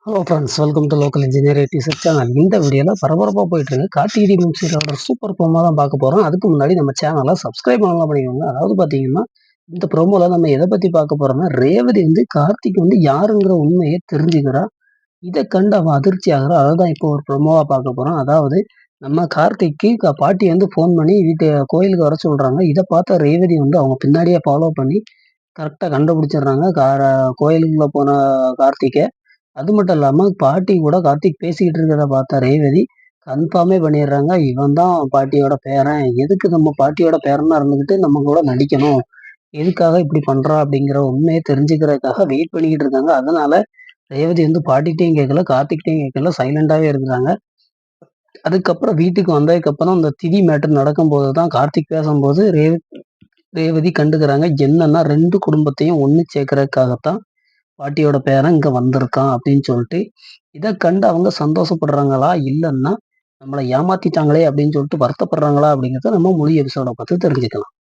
Hello friends, welcome to local engineer dessert channel. இந்த வீடியோவில் பரபரப்பாக போயிட்டு இருக்கு கார்த்திகை தீபம் சீரியலோட சூப்பர் ப்ரோமோ தான் பார்க்க போகிறோம். அதுக்கு முன்னாடி நம்ம சேனலை சப்ஸ்கிரைப் பண்ணலாம் பண்ணிக்கோங்க. அதாவது பார்த்தீங்கன்னா, இந்த ப்ரோமோவில் நம்ம எதை பற்றி பார்க்க போகிறோம்னா, ரேவதி கார்த்திக் யாருங்கிற உண்மையை தெரிஞ்சுக்கிறா. இதை கண்டு அவன் அதிர்ச்சி ஆகிறா. அதை தான் இப்போ ஒரு ப்ரோமோவாக பார்க்க போகிறோம். அதாவது நம்ம கார்த்திக்கு பாட்டி ஃபோன் பண்ணி கோயிலுக்கு வர சொல்கிறாங்க. இதை பார்த்த ரேவதி அவங்க பின்னாடியே ஃபாலோ பண்ணி கரெக்டாக கண்டுபிடிச்சிடுறாங்க கோயிலுக்குள்ளே போன கார்த்திகை. அது மட்டும் இல்லாம பாட்டி கூட கார்த்திக் பேசிக்கிட்டு இருக்கிறத பார்த்த ரேவதி கன்ஃபார்மே பண்ணிடுறாங்க. இவன் தான் பாட்டியோட பேரன். எதுக்கு நம்ம பாட்டியோட பேரனா இருந்துகிட்டு நம்ம கூட நடிக்கணும்? எதுக்காக இப்படி பண்றா? அப்படிங்கிற உண்மையை தெரிஞ்சுக்கிறதுக்காக வெயிட் பண்ணிக்கிட்டு இருக்காங்க. அதனால ரேவதி பாட்டிகிட்டையும் கேட்கல, கார்த்திக்கிட்டையும் கேட்கல, சைலண்டாவே இருக்கிறாங்க. அதுக்கப்புறம் வீட்டுக்கு வந்ததுக்கப்புறம் அந்த திதி மேட்டர் நடக்கும்போது தான் கார்த்திக் பேசும்போது ரேவதி கண்டுக்கிறாங்க. என்னன்னா 2 குடும்பத்தையும் ஒண்ணு சேர்க்கறதுக்காகத்தான் பாட்டியோட பேரன் இங்க வந்திருக்கான் அப்படின்னு சொல்லிட்டு, இத கண்டு அவங்க சந்தோஷப்படுறாங்களா? இல்லன்னா நம்மள ஏமாத்திட்டாங்களே அப்படின்னு சொல்லிட்டு வருத்தப்படுறாங்களா? அப்படிங்கிறத நம்ம முழு எபிசோட பார்த்து தெரிஞ்சுக்கலாம்.